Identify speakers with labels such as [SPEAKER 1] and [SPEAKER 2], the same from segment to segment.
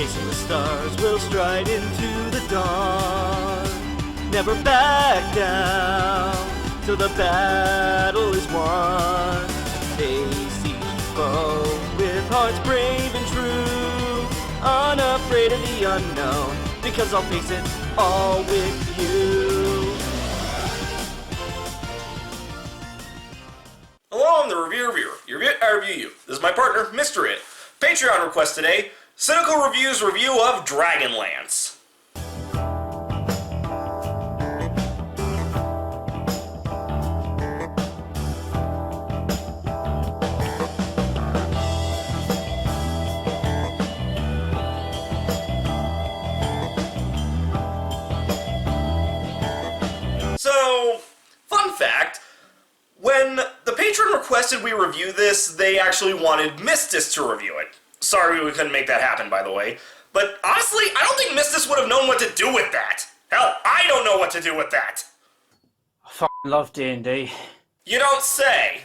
[SPEAKER 1] chasing the stars, we'll stride into the dawn. Never back down till the battle is won. Face each foe with hearts brave and true, unafraid of the unknown, because I'll face it all with you.
[SPEAKER 2] Hello, I'm the reviewer. I review you. This is my partner, Mr. It. Patreon request today, Cynical Reviews review of DragonLance. So, fun fact, when the patron requested we review this, they actually wanted Mistis to review it. Sorry we couldn't make that happen, by the way. But honestly, I don't think Mistis would have known what to do with that. Hell, I don't know what to do with that.
[SPEAKER 3] I f***ing love D&D.
[SPEAKER 2] You don't say.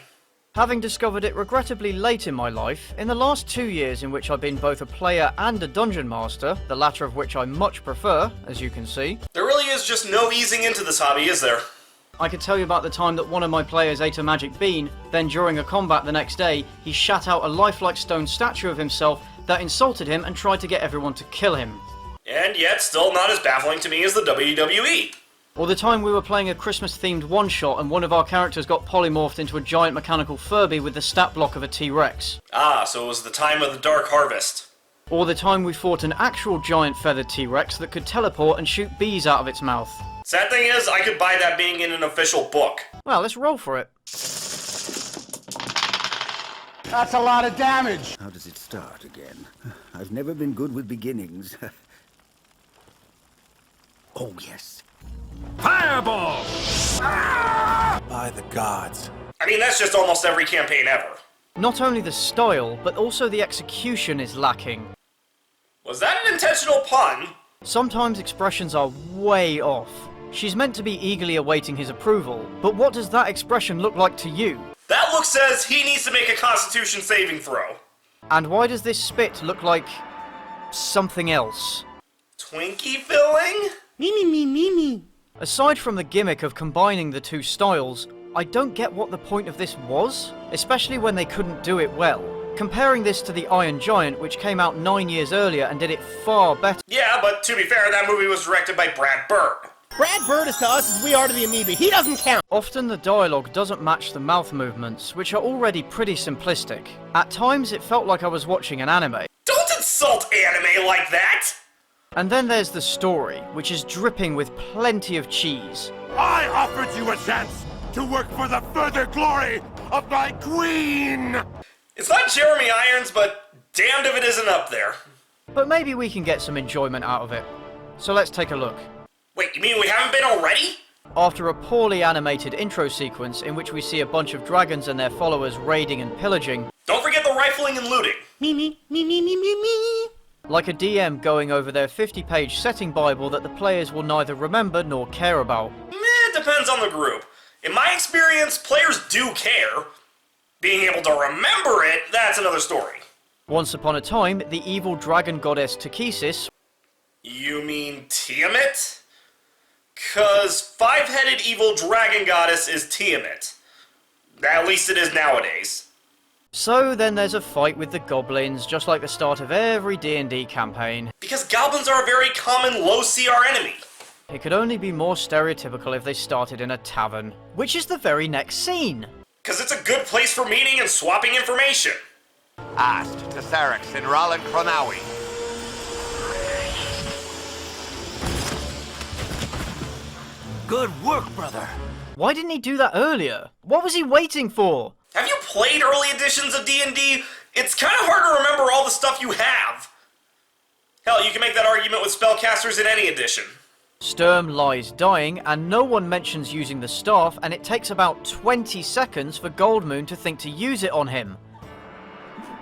[SPEAKER 3] Having discovered it regrettably late in my life, in the last 2 years in which I've been both a player and a dungeon master, the latter of which I much prefer, as you can see.
[SPEAKER 2] There really is just no easing into this hobby, is there?
[SPEAKER 3] I could tell you about the time that one of my players ate a magic bean, then during a combat the next day, he shat out a lifelike stone statue of himself that insulted him and tried to get everyone to kill him.
[SPEAKER 2] And yet, still not as baffling to me as the WWE.
[SPEAKER 3] Or the time we were playing a Christmas-themed one-shot and one of our characters got polymorphed into a giant mechanical Furby with the stat block of a T-Rex.
[SPEAKER 2] Ah, so it was the time of the Dark Harvest.
[SPEAKER 3] Or the time we fought an actual giant feathered T-Rex that could teleport and shoot bees out of its mouth.
[SPEAKER 2] Sad thing is, I could buy that being in an official book.
[SPEAKER 3] Well, let's roll for it.
[SPEAKER 4] That's a lot of damage!
[SPEAKER 5] How does it start again? I've never been good with beginnings. Oh, yes.
[SPEAKER 4] Fireball! Ah! By the gods.
[SPEAKER 2] I mean, that's just almost every campaign ever.
[SPEAKER 3] Not only the style, but also the execution is lacking.
[SPEAKER 2] Was that an intentional pun?
[SPEAKER 3] Sometimes expressions are way off. She's meant to be eagerly awaiting his approval, but what does that expression look like to you?
[SPEAKER 2] That look says he needs to make a Constitution saving throw.
[SPEAKER 3] And why does this spit look like something else?
[SPEAKER 2] Twinkie filling?
[SPEAKER 4] Me.
[SPEAKER 3] Aside from the gimmick of combining the two styles, I don't get what the point of this was, especially when they couldn't do it well. Comparing this to the Iron Giant, which came out 9 years earlier and did it far better.
[SPEAKER 2] Yeah, but to be fair, that movie was directed by Brad Bird.
[SPEAKER 4] Brad Bird is to us as we are to the amoeba. He doesn't count!
[SPEAKER 3] Often the dialogue doesn't match the mouth movements, which are already pretty simplistic. At times it felt like I was watching an anime.
[SPEAKER 2] Don't insult anime like that!
[SPEAKER 3] And then there's the story, which is dripping with plenty of cheese.
[SPEAKER 4] I offered you a chance to work for the further glory of my queen!
[SPEAKER 2] It's not Jeremy Irons, but damned if it isn't up there.
[SPEAKER 3] But maybe we can get some enjoyment out of it. So let's take a look.
[SPEAKER 2] Wait, you mean we haven't been already?
[SPEAKER 3] After a poorly animated intro sequence in which we see a bunch of dragons and their followers raiding and pillaging.
[SPEAKER 2] Don't forget the rifling and looting.
[SPEAKER 4] Me.
[SPEAKER 3] Like a DM going over their 50-page setting bible that the players will neither remember nor care about.
[SPEAKER 2] It depends on the group. In my experience, players do care. Being able to remember it, that's another story.
[SPEAKER 3] Once upon a time, the evil dragon goddess Takesis...
[SPEAKER 2] You mean Tiamat? 'Cause five-headed evil dragon goddess is Tiamat. At least it is nowadays.
[SPEAKER 3] So then there's a fight with the goblins, just like the start of every D&D campaign.
[SPEAKER 2] Because goblins are a very common low CR enemy.
[SPEAKER 3] It could only be more stereotypical if they started in a tavern, which is the very next scene.
[SPEAKER 2] Because it's a good place for meeting and swapping information.
[SPEAKER 6] Asked to Sarex in Roland Cronawi.
[SPEAKER 4] Good work, brother.
[SPEAKER 3] Why didn't he do that earlier? What was he waiting for?
[SPEAKER 2] Have you played early editions of D&D? It's kind of hard to remember all the stuff you have. Hell, you can make that argument with spellcasters in any edition.
[SPEAKER 3] Sturm lies dying, and no one mentions using the staff, and it takes about 20 seconds for Goldmoon to think to use it on him.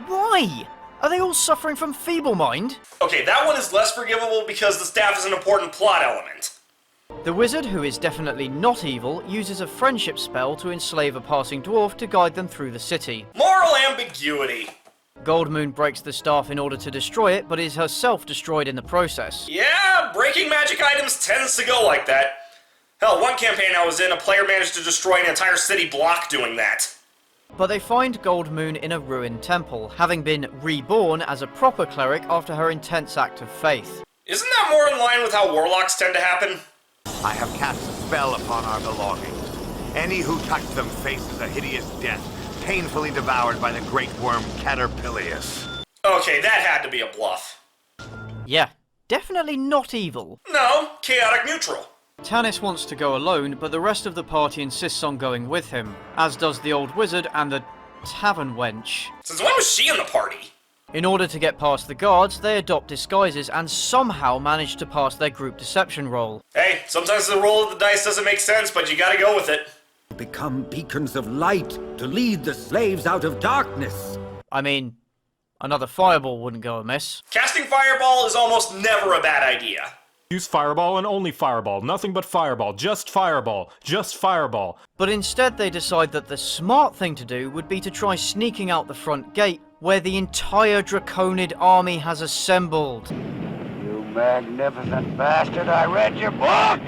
[SPEAKER 3] Why? Are they all suffering from feeble mind?
[SPEAKER 2] Okay, that one is less forgivable because the staff is an important plot element.
[SPEAKER 3] The wizard, who is definitely not evil, uses a friendship spell to enslave a passing dwarf to guide them through the city.
[SPEAKER 2] Moral ambiguity.
[SPEAKER 3] Goldmoon breaks the staff in order to destroy it, but is herself destroyed in the process.
[SPEAKER 2] Yeah, breaking magic items tends to go like that. Hell, one campaign I was in, a player managed to destroy an entire city block doing that.
[SPEAKER 3] But they find Goldmoon in a ruined temple, having been reborn as a proper cleric after her intense act of faith.
[SPEAKER 2] Isn't that more in line with how warlocks tend to happen?
[SPEAKER 6] I have cast a spell upon our belongings. Any who touch them faces a hideous death, painfully devoured by the great worm Caterpillius.
[SPEAKER 2] Okay, that had to be a bluff.
[SPEAKER 3] Yeah, definitely not evil.
[SPEAKER 2] No, chaotic neutral.
[SPEAKER 3] Tanis wants to go alone, but the rest of the party insists on going with him, as does the old wizard and the tavern wench.
[SPEAKER 2] Since when was she in the party?
[SPEAKER 3] In order to get past the guards, they adopt disguises and somehow manage to pass their group deception roll.
[SPEAKER 2] Hey, sometimes the roll of the dice doesn't make sense, but you gotta go with it.
[SPEAKER 5] Become beacons of light to lead the slaves out of darkness.
[SPEAKER 3] I mean, another fireball wouldn't go amiss.
[SPEAKER 2] Casting Fireball is almost never a bad idea.
[SPEAKER 7] Use Fireball and only Fireball. Nothing but Fireball. Just Fireball. Just Fireball.
[SPEAKER 3] But instead they decide that the smart thing to do would be to try sneaking out the front gate, where the entire Draconid army has assembled.
[SPEAKER 6] You magnificent bastard, I read your book!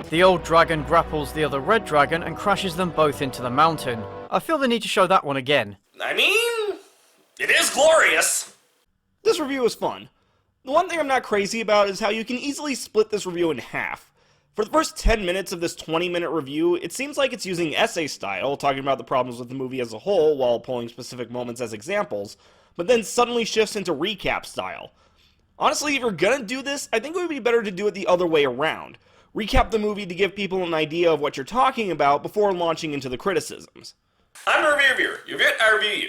[SPEAKER 3] The old dragon grapples the other red dragon and crashes them both into the mountain. I feel the need to show that one again.
[SPEAKER 2] I mean, it is glorious.
[SPEAKER 1] This review was fun. The one thing I'm not crazy about is how you can easily split this review in half. For the first 10 minutes of this 20-minute review, it seems like it's using essay style, talking about the problems with the movie as a whole while pulling specific moments as examples, but then suddenly shifts into recap style. Honestly, if you're gonna do this, I think it would be better to do it the other way around. Recap the movie to give people an idea of what you're talking about before launching into the criticisms.
[SPEAKER 2] I'm a reviewer. You get, I review you.